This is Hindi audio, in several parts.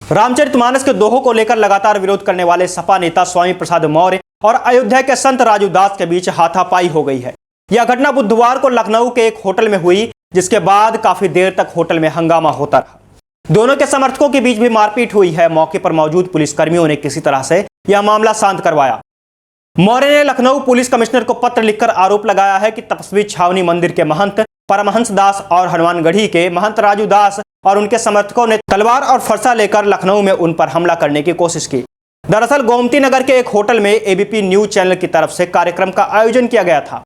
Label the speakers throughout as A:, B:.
A: रामचरितमानस के दोहों को लेकर लगातार विरोध करने वाले सपा नेता स्वामी प्रसाद मौर्य और अयोध्या के संत राजू दास के बीच हाथापाई हो गई है। यह घटना बुधवार को लखनऊ के एक होटल में हुई, जिसके बाद काफी देर तक होटल में हंगामा होता रहा। दोनों के समर्थकों के बीच भी मारपीट हुई है। मौके पर मौजूद पुलिसकर्मियों ने किसी तरह से यह मामला शांत करवाया। मौर्य ने लखनऊ पुलिस कमिश्नर को पत्र लिखकर आरोप लगाया है कि तपस्वी छावनी मंदिर के महंत परमहंस दास और हनुमानगढ़ी के महंत राजू दास और उनके समर्थकों ने तलवार और फरसा लेकर लखनऊ में उन पर हमला करने की कोशिश की। दरअसल गोमती नगर के एक होटल में एबीपी न्यूज चैनल की तरफ से कार्यक्रम का आयोजन किया गया था।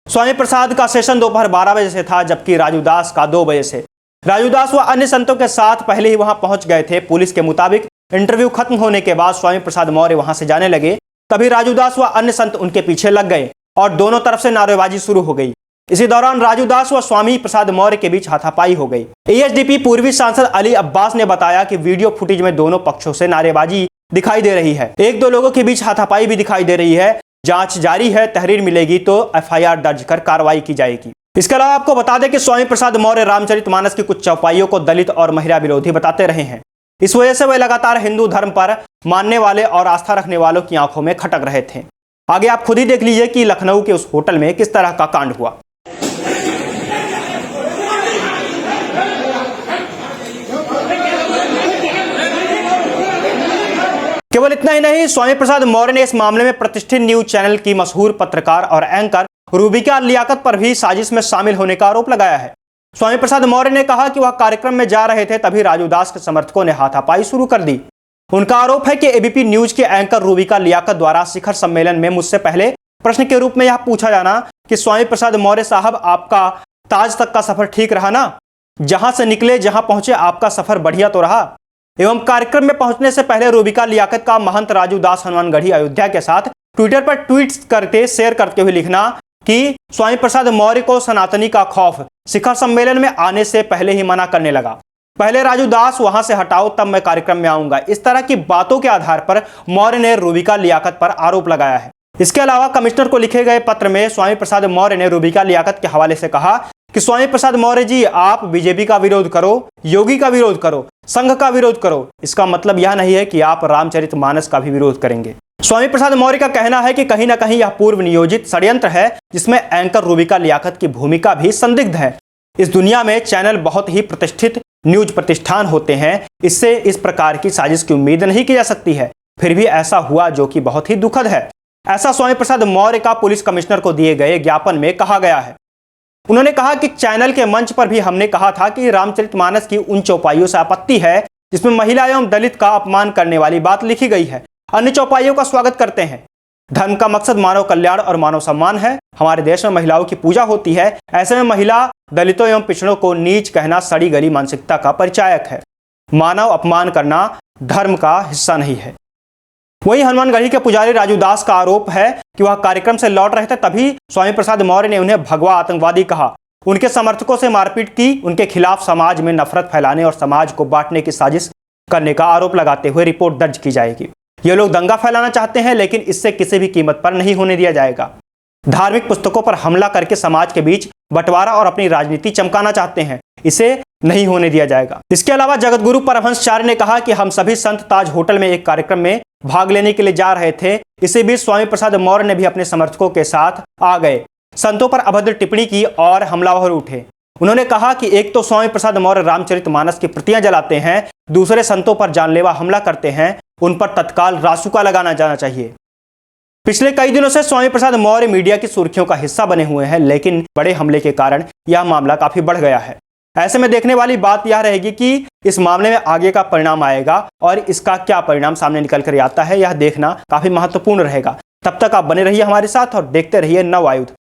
A: स्वामी प्रसाद का सेशन दोपहर 12 बजे से था, जबकि राजू दास का 2 बजे से। राजू दास व अन्य संतों के साथ पहले ही वहां पहुंच गए थे। पुलिस के मुताबिक इंटरव्यू खत्म होने के बाद स्वामी प्रसाद मौर्य वहां से जाने लगे, तभी राजू दास व अन्य संत उनके पीछे लग गए और दोनों तरफ से नारेबाजी शुरू हो गई। इसी दौरान राजू दास व स्वामी प्रसाद मौर्य के बीच हाथापाई हो गई। एएसडीपी पूर्वी सांसद अली अब्बास ने बताया कि वीडियो फुटेज में दोनों पक्षों से नारेबाजी दिखाई दे रही है। 1-2 लोगों के बीच हाथापाई भी दिखाई दे रही है। जांच जारी है, तहरीर मिलेगी तो एफआईआर दर्ज कर कार्रवाई की जाएगी। इसके अलावा आपको बता दें कि स्वामी प्रसाद मौर्य रामचरितमानस की कुछ चौपाइयों को दलित और महिला विरोधी बताते रहे हैं। इस वजह से वे लगातार हिंदू धर्म पर मानने वाले और आस्था रखने वालों की आंखों में खटक रहे थे। आगे आप खुद ही देख लीजिए कि लखनऊ के उस होटल में किस तरह का कांड हुआ। केवल इतना ही नहीं, स्वामी प्रसाद मौर्य ने इस मामले में प्रतिष्ठित न्यूज चैनल की मशहूर पत्रकार और एंकर रूबिका लियाकत पर भी साजिश में शामिल होने का आरोप लगाया है। स्वामी प्रसाद मौर्य ने कहा कि वह कार्यक्रम में जा रहे थे, तभी राजू दास के समर्थकों ने हाथापाई शुरू कर दी। उनका आरोप है कि एबीपी न्यूज के एंकर रूबिका लियाकत द्वारा शिखर सम्मेलन में मुझसे पहले प्रश्न के रूप में यह पूछा जाना कि स्वामी प्रसाद मौर्य साहब, आपका ताज तक का सफर ठीक रहा ना? जहां से निकले जहां पहुंचे आपका सफर बढ़िया तो रहा? एवं कार्यक्रम में पहुंचने से पहले रूबिका लियाकत का महंत राजू दास हनुमानगढ़ी अयोध्या के साथ ट्विटर पर ट्वीट करके शेयर करते हुए लिखना कि स्वामी प्रसाद मौर्य को सनातनी का खौफ शिखर सम्मेलन में आने से पहले ही मना करने लगा। पहले राजू दास वहां से हटाओ, तब मैं कार्यक्रम में आऊंगा। इस तरह की बातों के आधार पर मौर्य ने रूबिका लियाकत पर आरोप लगाया है। इसके अलावा कमिश्नर को लिखे गए पत्र में स्वामी प्रसाद मौर्य ने रूबिका लियाकत के हवाले से कहा कि स्वामी प्रसाद मौर्य जी, आप बीजेपी का विरोध करो, योगी का विरोध करो, संघ का विरोध करो। इसका मतलब यह नहीं है कि आप रामचरितमानस का भी विरोध करेंगे। स्वामी प्रसाद मौर्य का कहना है कि कहीं ना कहीं यह पूर्व नियोजित षड्यंत्र है, जिसमें एंकर रूबिका लियाकत की भूमिका भी संदिग्ध है। इस दुनिया में चैनल बहुत ही प्रतिष्ठित न्यूज प्रतिष्ठान होते हैं, इससे इस प्रकार की साजिश की उम्मीद नहीं की जा सकती है। फिर भी ऐसा हुआ, जो कि बहुत ही दुखद है। ऐसा स्वामी प्रसाद मौर्य का पुलिस कमिश्नर को दिए गए ज्ञापन में कहा गया है। उन्होंने कहा कि चैनल के मंच पर भी हमने कहा था कि रामचरितमानस की उन चौपाइयों से आपत्ति है जिसमें महिला एवं दलित का अपमान करने वाली बात लिखी गई है। अन्य चौपाइयों का स्वागत करते हैं। धर्म का मकसद मानव कल्याण और मानव सम्मान है। हमारे देश में महिलाओं की पूजा होती है, ऐसे में महिला, दलितों एवं पिछड़ों को नीच कहना सड़ी गली मानसिकता का परिचायक है। मानव अपमान करना धर्म का हिस्सा नहीं है। वहीं हनुमानगढ़ी के पुजारी राजू दास का आरोप है कि वह कार्यक्रम से लौट रहे थे, तभी स्वामी प्रसाद मौर्य ने उन्हें भगवा आतंकवादी कहा, उनके समर्थकों से मारपीट की, उनके खिलाफ समाज में नफरत फैलाने और समाज को बांटने की साजिश करने का आरोप लगाते हुए रिपोर्ट दर्ज की जाएगी। ये लोग दंगा फैलाना चाहते हैं, लेकिन इससे किसी भी कीमत पर नहीं होने दिया जाएगा। धार्मिक पुस्तकों पर हमला करके समाज के बीच बंटवारा और अपनी राजनीति चमकाना चाहते हैं, इसे नहीं होने दिया जाएगा। इसके अलावा जगतगुरु परमहंसाचार्य ने कहा कि हम सभी संत ताज होटल में एक कार्यक्रम में भाग लेने के लिए जा रहे थे। इसी बीच स्वामी प्रसाद मौर्य ने भी अपने समर्थकों के साथ आ गए, संतों पर अभद्र टिप्पणी की और हमलावर उठे। उन्होंने कहा कि एक तो स्वामी प्रसाद मौर्य रामचरितमानस की प्रतियां जलाते हैं, दूसरे संतों पर जानलेवा हमला करते हैं, उन पर तत्काल रासुका लगाना जाना चाहिए। पिछले कई दिनों से स्वामी प्रसाद मौर्य मीडिया की सुर्खियों का हिस्सा बने हुए हैं, लेकिन बड़े हमले के कारण यह मामला काफी बढ़ गया है। ऐसे में देखने वाली बात यह रहेगी कि इस मामले में आगे का परिणाम आएगा और इसका क्या परिणाम सामने निकल कर आता है, यह देखना काफी महत्वपूर्ण रहेगा। तब तक आप बने रहिए हमारे साथ और देखते रहिए नव आयुध।